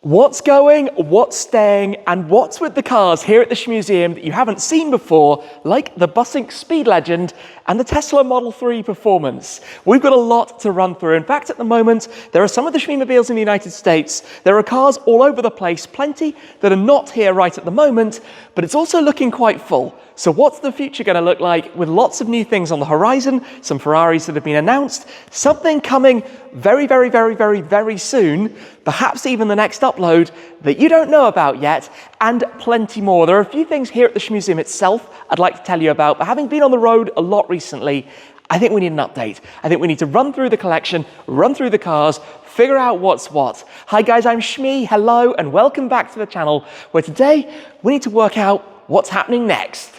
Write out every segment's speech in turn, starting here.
What's going, what's staying, and what's with the cars here at the Shmuseum that you haven't seen before, like the Bussink Speedlegend and the Tesla Model 3 Performance? We've got a lot to run through. In fact, at the moment, there are some of the Shmeemobiles in the United States. There are cars all over the place, plenty that are not here right at the moment, but it's also looking quite full. So what's the future going to look like with lots of new things on the horizon, some Ferraris that have been announced, something coming very soon, perhaps even the next upload that you don't know about yet, and plenty more. There are a few things here at the Shmuseum itself I'd like to tell you about, but having been on the road a lot recently, I think we need an update. I think we need to run through the collection, run through the cars, figure out what's what. Hi guys, I'm Shmee, hello, and welcome back to the channel, where today we need to work out what's happening next.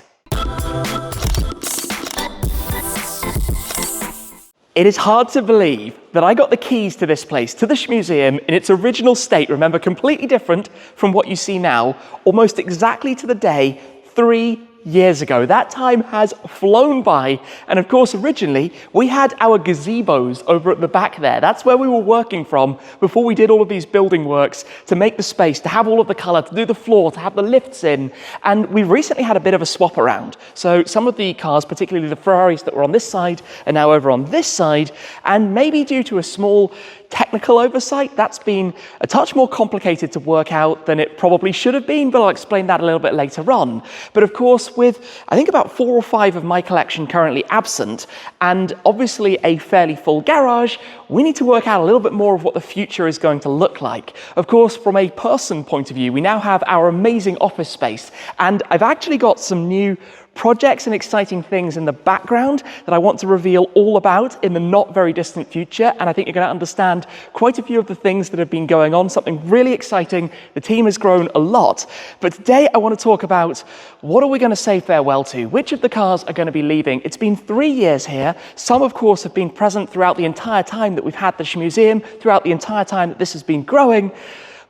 It is hard to believe that I got the keys to this place, to the Shmuseum, in its original state, remember, completely different from what you see now, almost exactly to the day 3 years ago. That time has flown by, and of course originally we had our gazebos over at the back there. That's where we were working from before we did all of these building works to make the space, to have all of the colour, to do the floor, to have the lifts in, and we recently had a bit of a swap around. So some of the cars, particularly the Ferraris that were on this side, are now over on this side, and maybe due to a small technical oversight, that's been a touch more complicated to work out than it probably should have been, but I'll explain that a little bit later on. But of course, with I think about 4 or 5 of my collection currently absent, and obviously a fairly full garage, we need to work out a little bit more of what the future is going to look like. Of course, from a person point of view, we now have our amazing office space, and I've actually got some new projects and exciting things in the background that I want to reveal all about in the not very distant future, and I think you're going to understand quite a few of the things that have been going on, something really exciting. The team has grown a lot, but today I want to talk about what are we going to say farewell to? Which of the cars are going to be leaving? It's been 3 years here. Some, of course, have been present throughout the entire time that we've had the Shmuseum, throughout the entire time that this has been growing.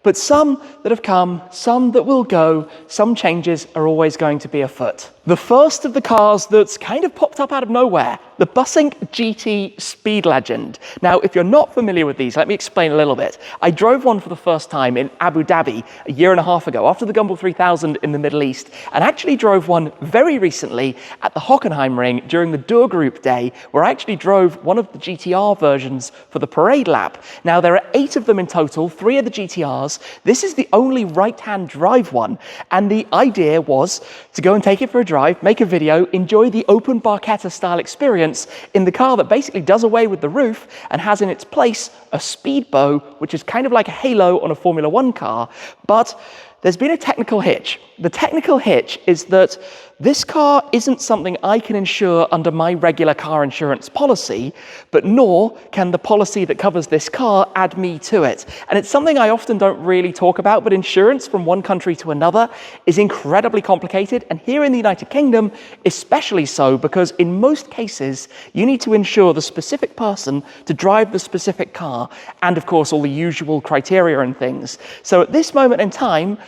But some that have come, some that will go, some changes are always going to be afoot. The first of the cars that's kind of popped up out of nowhere, the Bussink GT Speedlegend. Now, if you're not familiar with these, let me explain a little bit. I drove one for the first time in Abu Dhabi a year and a half ago, after the Gumball 3000 in the Middle East, and actually drove one very recently at the Hockenheim Ring during the Tour Group Day, where I actually drove one of the GTR versions for the parade lap. Now, there are 8 of them in total, 3 of the GTRs. This is the only right-hand drive one, and the idea was to go and take it for a drive, make a video, enjoy the open Barchetta style experience in the car that basically does away with the roof and has in its place a speedbow, which is kind of like a halo on a Formula 1 car, but there's been a technical hitch. The technical hitch is that this car isn't something I can insure under my regular car insurance policy, but nor can the policy that covers this car add me to it. And it's something I often don't really talk about, but insurance from one country to another is incredibly complicated, and here in the United Kingdom, especially so, because in most cases, you need to insure the specific person to drive the specific car, and of course, all the usual criteria and things. So at this moment in time,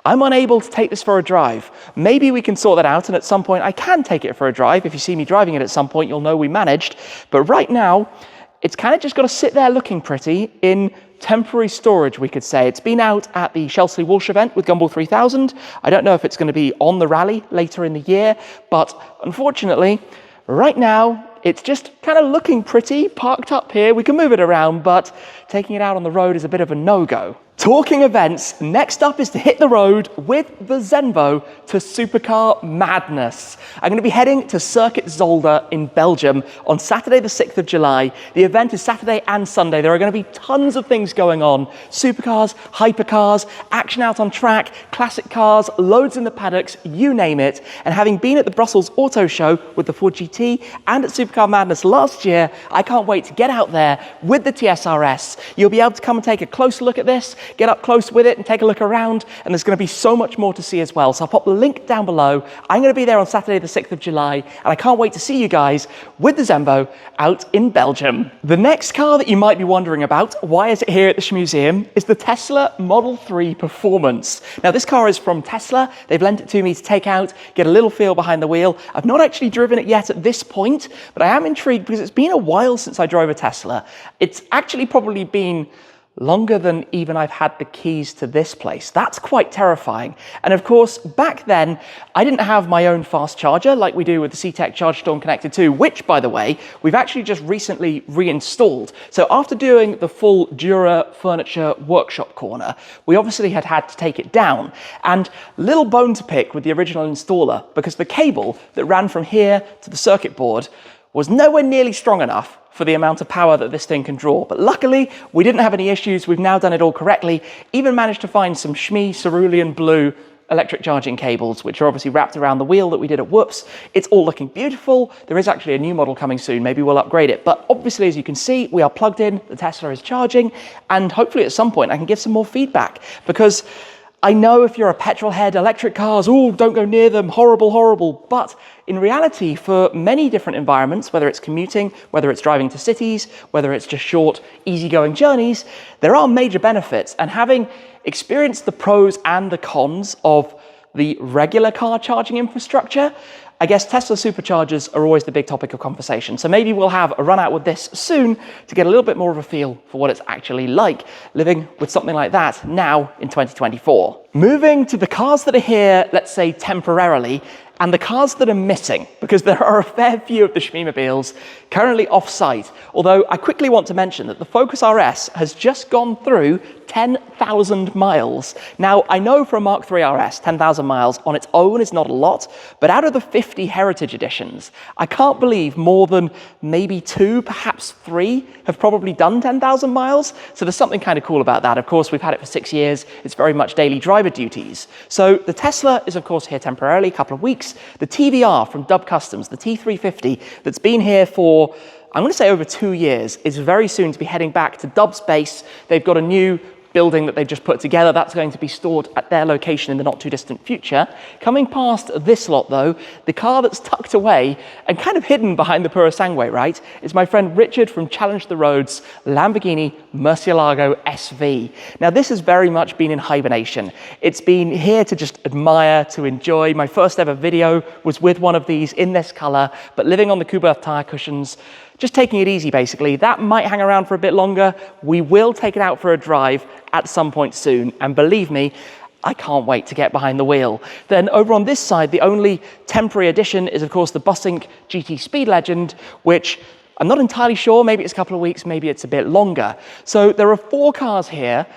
I'm unable to take this for a drive. Maybe we can sort that out, and at some point I can take it for a drive. If you see me driving it at some point, you'll know we managed. But right now, it's kind of just got to sit there looking pretty in temporary storage, we could say. It's been out at the Chelsea Walsh event with Gumball 3000. I don't know if it's going to be on the rally later in the year, but unfortunately, right now, it's just kind of looking pretty, parked up here. We can move it around, but taking it out on the road is a bit of a no-go. Talking events, next up is to hit the road with the Zenvo to Supercar madness. I'm going to be heading to Circuit Zolder in Belgium on Saturday the 6th of July. The event is Saturday and Sunday. There are going to be tons of things going on. Supercars, hypercars, action out on track, classic cars, loads in the paddocks, you name it. And having been at the Brussels Auto Show with the Ford GT and at Supercar Madness last year, I can't wait to get out there with the TSRS. You'll be able to come and take a close look at this, get up close with it and take a look around, and there's going to be so much more to see as well. So I'll pop the link down below. I'm going to be there on Saturday the 6th of July, and I can't wait to see you guys with the Zenvo out in Belgium. The next car that you might be wondering about, why is it here at the Shmuseum, is the Tesla Model 3 Performance. Now this car is from Tesla. They've lent it to me to take out, get a little feel behind the wheel. I've not actually driven it yet at this point, but I am intrigued because it's been a while since I drove a Tesla. It's actually probably been longer than even I've had the keys to this place. That's quite terrifying. And of course, back then, I didn't have my own fast charger like we do with the C-Tech ChargeStorm Connected 2, which, by the way, we've actually just recently reinstalled. So after doing the full Dura furniture workshop corner, we obviously had to take it down. And little bone to pick with the original installer, because the cable that ran from here to the circuit board was nowhere nearly strong enough for the amount of power that this thing can draw. But luckily, we didn't have any issues. We've now done it all correctly. Even managed to find some Shmee cerulean blue electric charging cables, which are obviously wrapped around the wheel that we did at Whoops. It's all looking beautiful. There is actually a new model coming soon. Maybe we'll upgrade it. But obviously, as you can see, we are plugged in. The Tesla is charging. And hopefully at some point, I can give some more feedback, because I know if you're a petrol head, electric cars, oh, don't go near them, horrible, horrible. But in reality, for many different environments, whether it's commuting, whether it's driving to cities, whether it's just short, easygoing journeys, there are major benefits. And having experienced the pros and the cons of the regular car charging infrastructure, I guess Tesla Superchargers are always the big topic of conversation. So maybe we'll have a run out with this soon to get a little bit more of a feel for what it's actually like living with something like that now in 2024. Moving to the cars that are here, let's say temporarily, and the cars that are missing, because there are a fair few of the Shmeemobiles currently off-site. Although I quickly want to mention that the Focus RS has just gone through 10,000 miles. Now, I know for a Mark III RS, 10,000 miles on its own is not a lot, but out of the 50 Heritage editions, I can't believe more than maybe 2, perhaps 3 have probably done 10,000 miles. So there's something kind of cool about that. Of course, we've had it for 6 years. It's very much daily driver duties. So the Tesla is, of course, here temporarily, a couple of weeks. The TVR from Dub Customs, the T350, that's been here for, I'm going to say over 2 years, is very soon to be heading back to Dub's base. They've got a new building that they've just put together. That's going to be stored at their location in the not too distant future. Coming past this lot though, the car that's tucked away and kind of hidden behind the Purosangue, right, is my friend Richard from Challenge the Road's Lamborghini Murcielago SV. Now this has very much been in hibernation. It's been here to just admire, to enjoy. My first ever video was with one of these in this color, but living on the Kuberth tire cushions, just taking it easy, basically. That might hang around for a bit longer. We will take it out for a drive at some point soon. And believe me, I can't wait to get behind the wheel. Then over on this side, the only temporary addition is, of course, the Bussink GT Speedlegend, which I'm not entirely sure. Maybe it's a couple of weeks, maybe it's a bit longer. So there are 4 cars here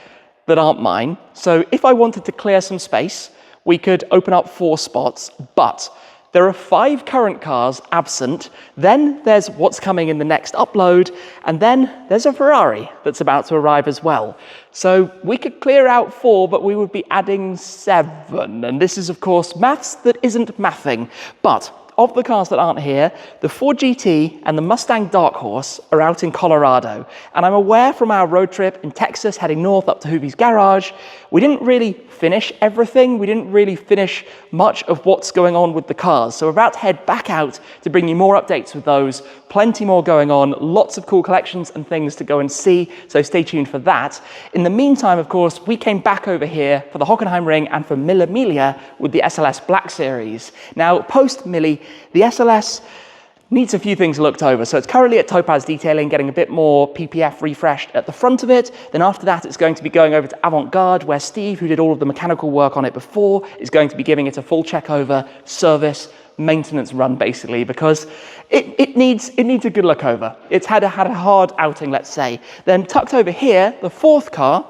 that aren't mine. So if I wanted to clear some space, we could open up 4 spots, but there are 5 current cars absent, then there's what's coming in the next upload, and then there's a Ferrari that's about to arrive as well. So we could clear out 4, but we would be adding 7. And this is, of course, maths that isn't mathing. But of the cars that aren't here, the Ford GT and the Mustang Dark Horse are out in Colorado. And I'm aware from our road trip in Texas heading north up to Hoovie's garage, we didn't really finish everything. We didn't really finish much of what's going on with the cars. So we're about to head back out to bring you more updates with those. Plenty more going on, lots of cool collections and things to go and see, so stay tuned for that. In the meantime, of course, we came back over here for the Hockenheimring and for Miglia with the SLS Black Series. Now, post-Mille, the SLS needs a few things looked over. So it's currently at Topaz Detailing, getting a bit more PPF refreshed at the front of it. Then after that, it's going to be going over to Avantgarde, where Steve, who did all of the mechanical work on it before, is going to be giving it a full check over, service, maintenance run, basically, because it needs a good look over. It's had a hard outing, let's say. Then tucked over here, the 4th car,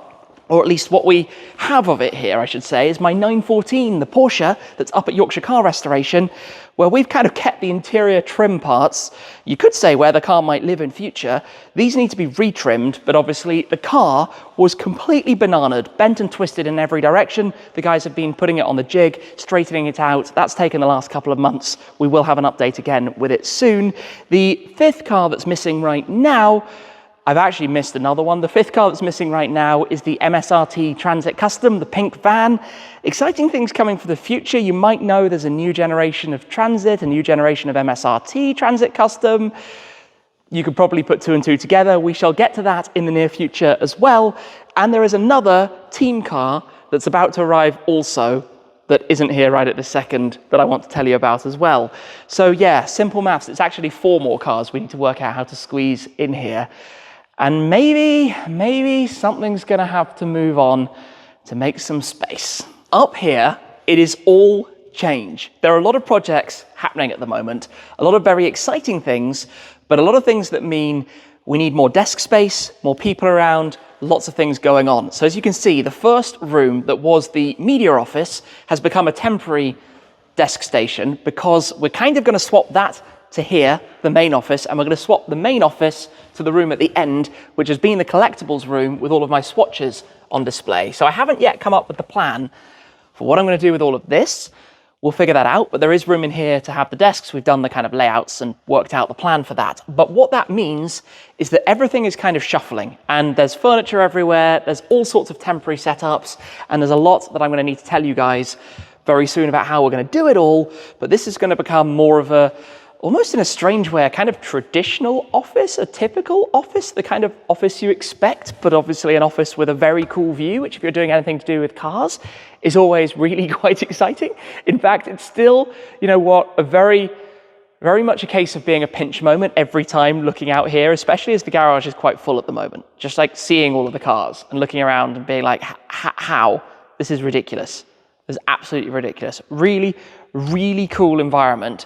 or at least what we have of it here, I should say, is my 914, the Porsche that's up at Yorkshire Car Restoration, where we've kind of kept the interior trim parts. You could say where the car might live in future. These need to be retrimmed, but obviously the car was completely bananaed, bent and twisted in every direction. The guys have been putting it on the jig, straightening it out. That's taken the last couple of months. We will have an update again with it soon. The 5th car that's missing right now, I've actually missed another one. The 5th car that's missing right now is the MSRT Transit Custom, the pink van. Exciting things coming for the future. You might know there's a new generation of Transit, a new generation of MSRT Transit Custom. You could probably put 2 and 2 together. We shall get to that in the near future as well. And there is another team car that's about to arrive also that isn't here right at this second that I want to tell you about as well. So yeah, simple maths. It's actually 4 more cars we need to work out how to squeeze in here. And maybe something's gonna have to move on to make some space. Up here, it is all change. There are a lot of projects happening at the moment, a lot of very exciting things, but a lot of things that mean we need more desk space, more people around, lots of things going on. So as you can see, the first room that was the media office has become a temporary desk station because we're kind of gonna swap that to here, the main office, and we're gonna swap the main office to the room at the end, which has been the collectibles room with all of my swatches on display. So I haven't yet come up with the plan for what I'm gonna do with all of this. We'll figure that out, but there is room in here to have the desks. We've done the kind of layouts and worked out the plan for that. But what that means is that everything is kind of shuffling and there's furniture everywhere, there's all sorts of temporary setups, and there's a lot that I'm gonna need to tell you guys very soon about how we're gonna do it all, but this is gonna become more of a, almost in a strange way, a kind of traditional office, a typical office, the kind of office you expect, but obviously an office with a very cool view, which if you're doing anything to do with cars, is always really quite exciting. In fact, it's still, you know what, a very much a case of being a pinch moment every time looking out here, especially as the garage is quite full at the moment. Just like seeing all of the cars and looking around and being like, how? This is ridiculous. This is absolutely ridiculous. Really cool environment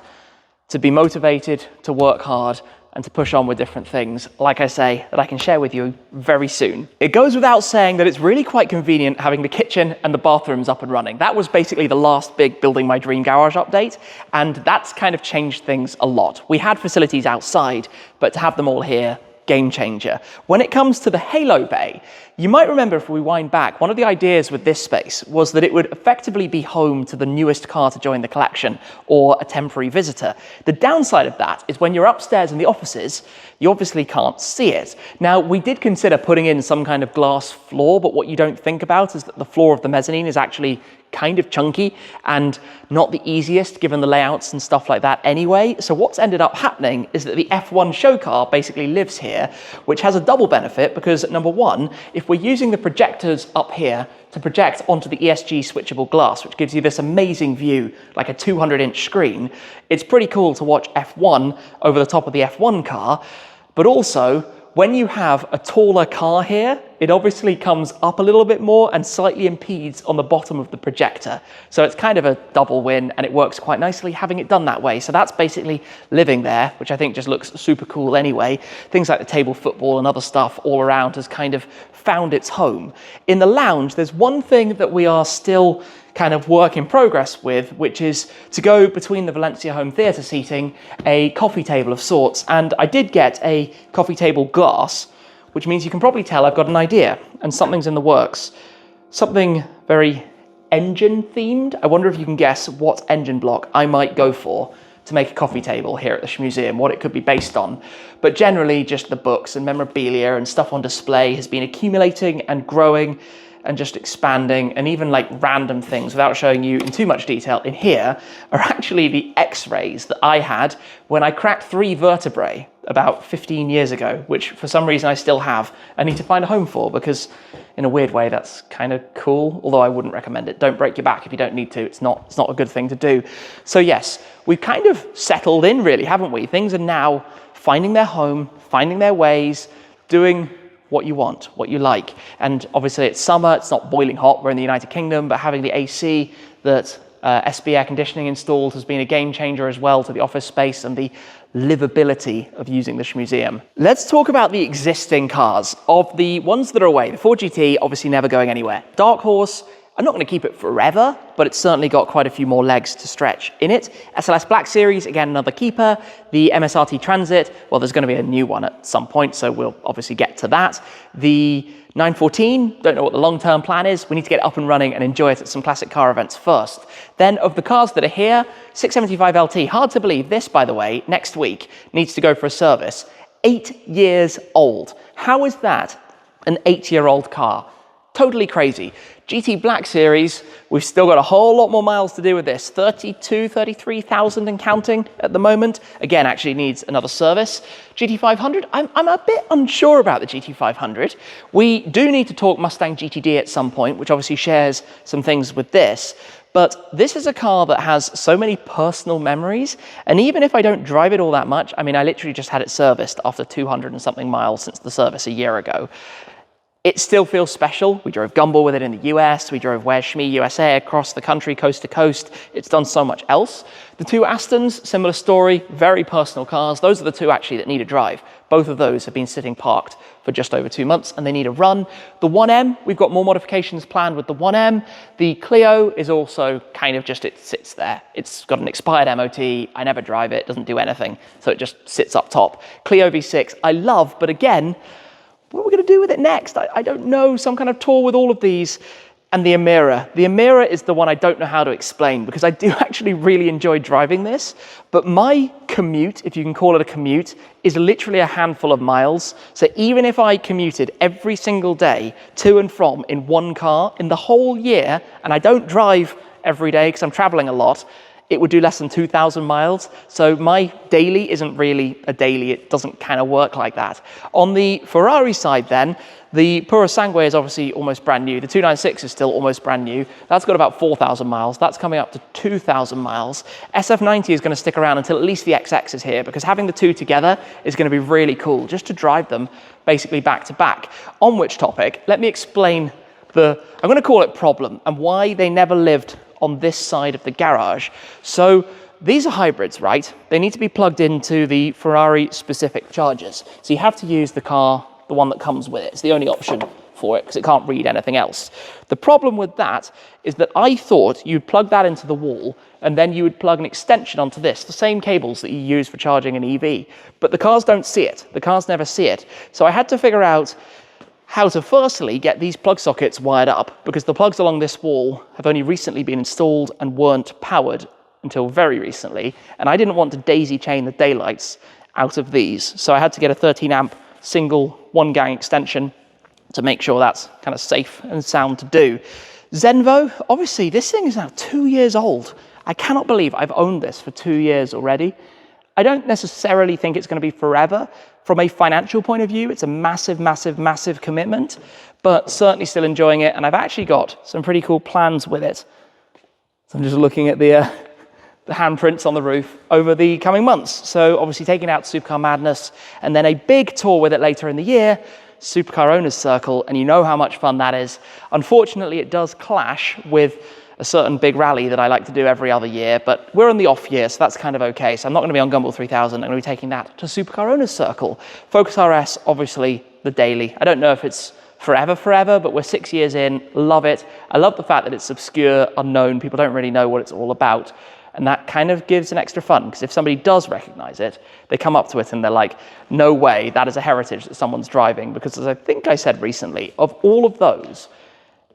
to be motivated, to work hard, and to push on with different things, like I say, that I can share with you very soon. It goes without saying that it's really quite convenient having the kitchen and the bathrooms up and running. That was basically the last big Building My Dream Garage update, and that's kind of changed things a lot. We had facilities outside, but to have them all here, game changer. When it comes to the Halo Bay, you might remember if we wind back, one of the ideas with this space was that it would effectively be home to the newest car to join the collection or a temporary visitor. The downside of that is when you're upstairs in the offices, you obviously can't see it. Now, we did consider putting in some kind of glass floor, but what you don't think about is that the floor of the mezzanine is actually kind of chunky and not the easiest given the layouts and stuff like that anyway. So what's ended up happening is that the F1 show car basically lives here, which has a double benefit because number one, if we're using the projectors up here to project onto the ESG switchable glass, which gives you this amazing view, like a 200-inch screen, it's pretty cool to watch F1 over the top of the F1 car, but also when you have a taller car here, it obviously comes up a little bit more and slightly impedes on the bottom of the projector. So it's kind of a double win and it works quite nicely having it done that way. So that's basically living there, which I think just looks super cool anyway. Things like the table football and other stuff all around has kind of found its home. In the lounge, there's one thing that we are still kind of work in progress with, which is to go between the Valencia home theatre seating, a coffee table of sorts. And I did get a coffee table glass, which means you can probably tell I've got an idea and something's in the works. Something very engine themed. I wonder if you can guess what engine block I might go for to make a coffee table here at the Shmuseum, what it could be based on. But generally just the books and memorabilia and stuff on display has been accumulating and growing and just expanding, and even like random things without showing you in too much detail in here are actually the x-rays that I had when I cracked 3 vertebrae about 15 years ago, which for some reason I still have. I need to find a home for because in a weird way that's kind of cool, although I wouldn't recommend it. Don't break your back if you don't need to. It's not a good thing to do. So yes, we've kind of settled in really, haven't we? Things are now finding their home, finding their ways, doing what you want, what you like. And obviously it's summer, it's not boiling hot, we're in the United Kingdom, but having the AC that SB air conditioning installed has been a game changer as well to the office space and the livability of using the Shmuseum. Let's talk about the existing cars. Of the ones that are away, the Ford GT obviously never going anywhere. Dark Horse, I'm not going to keep it forever, but it's certainly got quite a few more legs to stretch in it. SLS Black Series, again, another keeper. The MSRT Transit, well, there's going to be a new one at some point, so we'll obviously get to that. The 914, don't know what the long-term plan is. We need to get it up and running and enjoy it at some classic car events first. Then of the cars that are here, 675 LT, hard to believe this, by the way, next week needs to go for a service. 8 years old. How is that an 8-year-old car? Totally crazy. GT Black Series, we've still got a whole lot more miles to do with this. 33,000 and counting at the moment. Again, actually needs another service. GT500, I'm a bit unsure about the GT500. We do need to talk Mustang GTD at some point, which obviously shares some things with this. But this is a car that has so many personal memories. And even if I don't drive it all that much, I mean, I literally just had it serviced after 200 and something miles since the service a year ago. It still feels special. We drove Gumball with it in the US. We drove Where's Shmee USA across the country, coast to coast. It's done so much else. The two Astons, similar story, very personal cars. Those are the two actually that need a drive. Both of those have been sitting parked for just over 2 months and they need a run. The 1M, we've got more modifications planned with the 1M. The Clio is also kind of just, it sits there. It's got an expired MOT. I never drive it, doesn't do anything. So it just sits up top. Clio V6, I love, but again, what are we going to do with it next? I don't know, some kind of tour with all of these. And the Emira. The Emira is the one I don't know how to explain because I do actually really enjoy driving this, but my commute, if you can call it a commute, is literally a handful of miles. So even if I commuted every single day to and from in one car in the whole year, and I don't drive every day because I'm traveling a lot, it would do less than 2,000 miles. So my daily isn't really a daily. It doesn't kind of work like that. On the Ferrari side then, the Puro Sangue is obviously almost brand new. The 296 is still almost brand new. That's got about 4,000 miles. That's coming up to 2,000 miles. SF90 is going to stick around until at least the XX is here because having the two together is going to be really cool just to drive them basically back to back. On which topic, let me explain I'm going to call it problem and why they never lived on this side of the garage. So these are hybrids, right? They need to be plugged into the Ferrari specific chargers. So you have to use the one that comes with it. It's the only option for it because it can't read anything else. The problem with that is that I thought you'd plug that into the wall and then you would plug an extension onto this, the same cables that you use for charging an EV. But the cars don't see it. The cars never see it. So I had to figure out how to firstly get these plug sockets wired up because the plugs along this wall have only recently been installed and weren't powered until very recently. And I didn't want to daisy chain the daylights out of these. So I had to get a 13 amp single one gang extension to make sure that's kind of safe and sound to do. Zenvo, obviously this thing is now 2 years old. I cannot believe I've owned this for 2 years already. I don't necessarily think it's going to be forever. From a financial point of view, it's a massive, massive, massive commitment, but certainly still enjoying it. And I've actually got some pretty cool plans with it. So I'm just looking at the handprints on the roof over the coming months. So obviously taking out Supercar Madness and then a big tour with it later in the year, Supercar Owners Circle, and you know how much fun that is. Unfortunately, it does clash with a certain big rally that I like to do every other year, but we're in the off year, so that's kind of okay. So I'm not going to be on Gumball 3000. I'm going to be taking that to Supercar Owners Circle. Focus RS, obviously the daily. I don't know if it's forever, but we're 6 years in. Love it. I love the fact that it's obscure, unknown. People don't really know what it's all about. And that kind of gives an extra fun, because if somebody does recognize it, they come up to it and they're like, no way, that is a heritage that someone's driving. Because as I think I said recently, of all of those,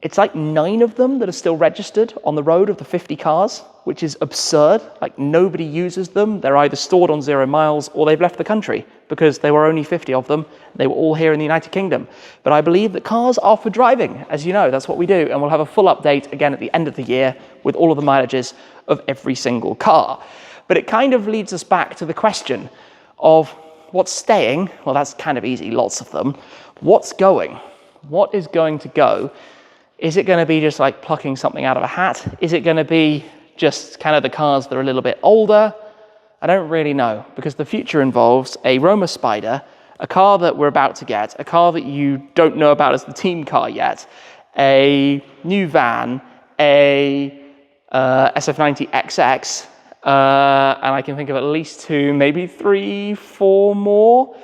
it's like 9 of them that are still registered on the road of the 50 cars, which is absurd. Like nobody uses them. They're either stored on 0 miles or they've left the country because there were only 50 of them. They were all here in the United Kingdom. But I believe that cars are for driving. As you know, that's what we do. And we'll have a full update again at the end of the year with all of the mileages of every single car. But it kind of leads us back to the question of what's staying. Well, that's kind of easy, lots of them. What's going? What is going to go? Is it going to be just like plucking something out of a hat? Is it going to be just kind of the cars that are a little bit older? I don't really know, because the future involves a Roma Spider, a car that we're about to get, a car that you don't know about as the team car yet, a new van, a SF90 XX, and I can think of at least 2, maybe 3, 4 more.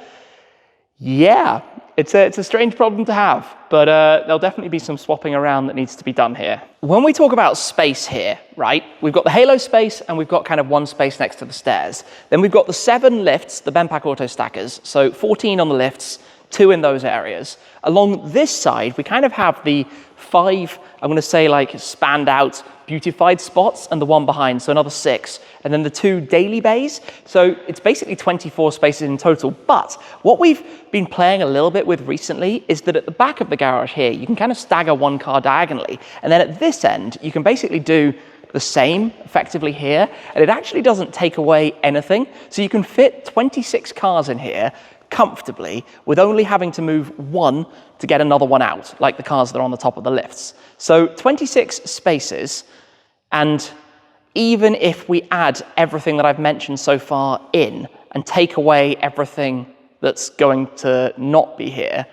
Yeah, it's a strange problem to have, but there'll definitely be some swapping around that needs to be done here. When we talk about space here, right, we've got the halo space and we've got kind of one space next to the stairs. Then we've got the 7 lifts, the Benpack Auto Stackers, so 14 on the lifts, 2 in those areas. Along this side, we kind of have the 5, I'm going to say like spanned out beautified spots and the one behind, so another 6, and then the 2 daily bays. So it's basically 24 spaces in total. But what we've been playing a little bit with recently is that at the back of the garage here, you can kind of stagger 1 car diagonally. And then at this end, you can basically do the same effectively here, and it actually doesn't take away anything. So you can fit 26 cars in here comfortably with only having to move 1 to get another one out, like the cars that are on the top of the lifts. So 26 spaces, and even if we add everything that I've mentioned so far in and take away everything that's going to not be here,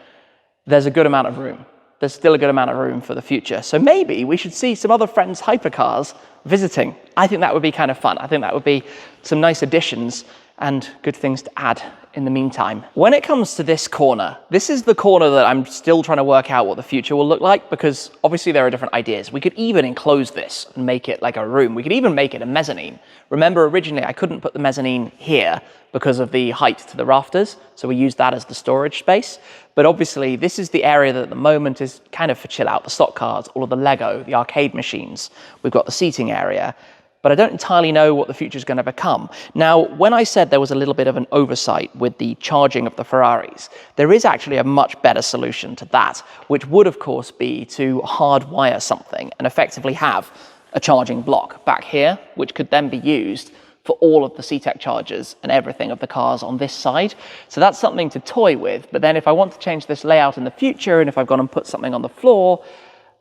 there's a good amount of room. There's still a good amount of room for the future. So maybe we should see some other friends' hypercars visiting. I think that would be kind of fun. I think that would be some nice additions and good things to add in the meantime. When it comes to this corner, this is the corner that I'm still trying to work out what the future will look like, because obviously there are different ideas. We could even enclose this and make it like a room. We could even make it a mezzanine. Remember, originally I couldn't put the mezzanine here because of the height to the rafters, so we used that as the storage space. But obviously this is the area that at the moment is kind of for chill out, the stock cars, all of the Lego, the arcade machines. We've got the seating area, but I don't entirely know what the future is going to become. Now, when I said there was a little bit of an oversight with the charging of the Ferraris, there is actually a much better solution to that, which would of course be to hardwire something and effectively have a charging block back here, which could then be used for all of the C-Tech chargers and everything of the cars on this side. So that's something to toy with. But then if I want to change this layout in the future, and if I've gone and put something on the floor,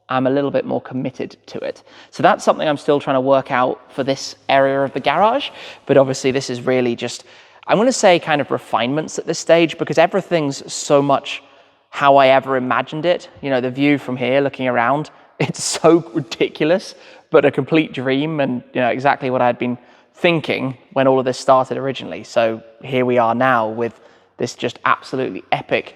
I'm a little bit more committed to it. So that's something I'm still trying to work out for this area of the garage. But obviously this is really just, I'm going to say kind of refinements at this stage, because everything's so much how I ever imagined it. You know, the view from here looking around, it's so ridiculous, but a complete dream, and you know, exactly what I had been thinking when all of this started originally. So here we are now with this just absolutely epic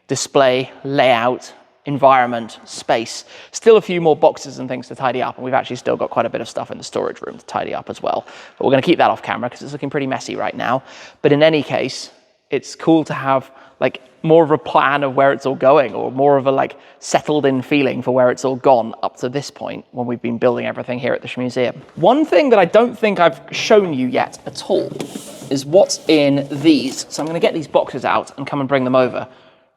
display, layout, environment, space. Still a few more boxes and things to tidy up, and we've actually still got quite a bit of stuff in the storage room to tidy up as well. But we're going to keep that off camera because it's looking pretty messy right now. But in any case, it's cool to have like more of a plan of where it's all going, or more of a like settled in feeling for where it's all gone up to this point when we've been building everything here at the Shmuseum. One thing that I don't think I've shown you yet at all is what's in these. So I'm going to get these boxes out and come and bring them over.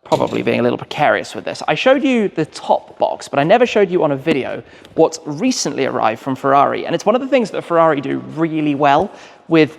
Probably being a little precarious with this. I showed you the top box, but I never showed you on a video what's recently arrived from Ferrari. And it's one of the things that Ferrari do really well with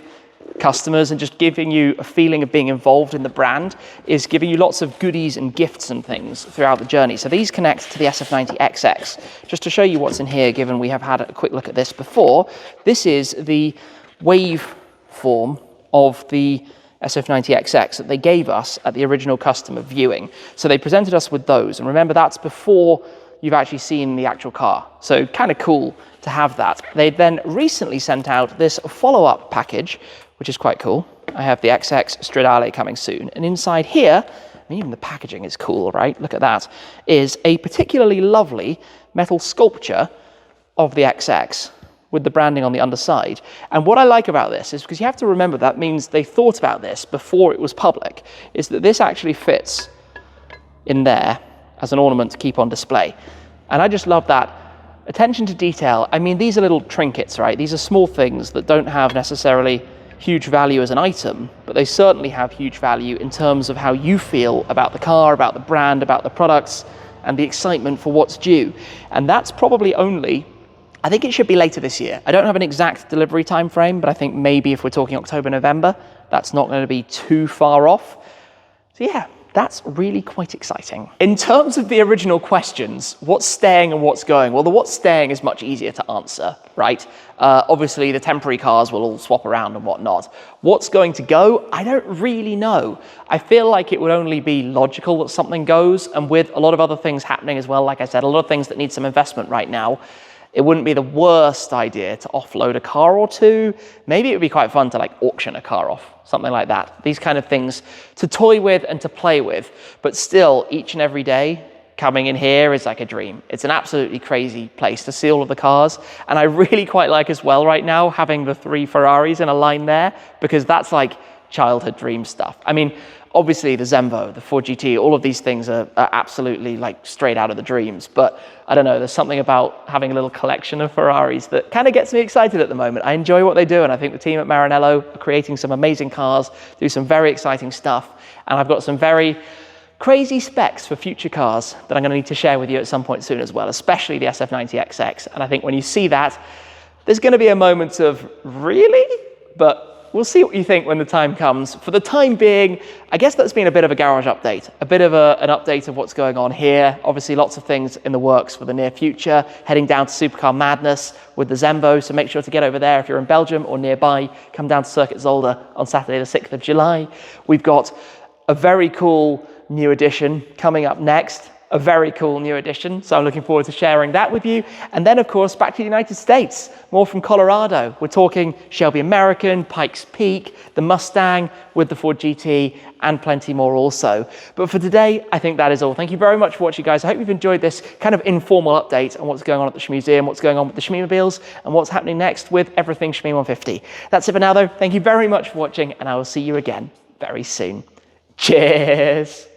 customers and just giving you a feeling of being involved in the brand, is giving you lots of goodies and gifts and things throughout the journey. So these connect to the SF90 XX. Just to show you what's in here, given we have had a quick look at this before, this is the wave form of the SF90 XX that they gave us at the original customer viewing. So they presented us with those, and remember, that's before you've actually seen the actual car. So kind of cool to have that. They then recently sent out this follow-up package, which is quite cool. I have the XX Stradale coming soon, and inside here, I mean, even the packaging is cool, right? Look at that, is a particularly lovely metal sculpture of the XX with the branding on the underside. And what I like about this is, because you have to remember, that means they thought about this before it was public, is that this actually fits in there as an ornament to keep on display. And I just love that attention to detail. I mean, these are little trinkets, right? These are small things that don't have necessarily huge value as an item, but they certainly have huge value in terms of how you feel about the car, about the brand, about the products, and the excitement for what's due. And that's probably only, I think it should be later this year. I don't have an exact delivery time frame, but I think maybe if we're talking October, November, that's not going to be too far off. So yeah, that's really quite exciting. In terms of the original questions, what's staying and what's going? Well, the what's staying is much easier to answer, right? Obviously, the temporary cars will all swap around and whatnot. What's going to go? I don't really know. I feel like it would only be logical that something goes, and with a lot of other things happening as well, like I said, a lot of things that need some investment right now, it wouldn't be the worst idea to offload a car or two. Maybe it would be quite fun to like auction a car off, something like that. These kind of things to toy with and to play with. But still, each and every day coming in here is like a dream. It's an absolutely crazy place to see all of the cars. And I really quite like as well right now having the 3 Ferraris in a line there, because that's like childhood dream stuff. I mean, obviously the Zenvo, the Ford GT, all of these things are absolutely like straight out of the dreams. But I don't know, there's something about having a little collection of Ferraris that kind of gets me excited at the moment. I enjoy what they do, and I think the team at Maranello are creating some amazing cars, do some very exciting stuff, and I've got some very crazy specs for future cars that I'm going to need to share with you at some point soon as well, especially the SF90 XX. And I think when you see that, there's going to be a moment of, really? But we'll see what you think when the time comes. For the time being, I guess that's been a bit of a garage update, a bit of an update of what's going on here. Obviously, lots of things in the works for the near future, heading down to Supercar Madness with the Zenvo, so make sure to get over there if you're in Belgium or nearby. Come down to Circuit Zolder on Saturday the 6th of July. We've got a very cool new edition coming up next, a very cool new edition, so I'm looking forward to sharing that with you. And then, of course, back to the United States, more from Colorado. We're talking Shelby American, Pikes Peak, the Mustang with the Ford GT, and plenty more also. But for today, I think that is all. Thank you very much for watching, guys. I hope you've enjoyed this kind of informal update on what's going on at the Shmuseum, what's going on with the Shmeemobiles, and what's happening next with everything Shmee 150. That's it for now, though. Thank you very much for watching, and I will see you again very soon. Cheers!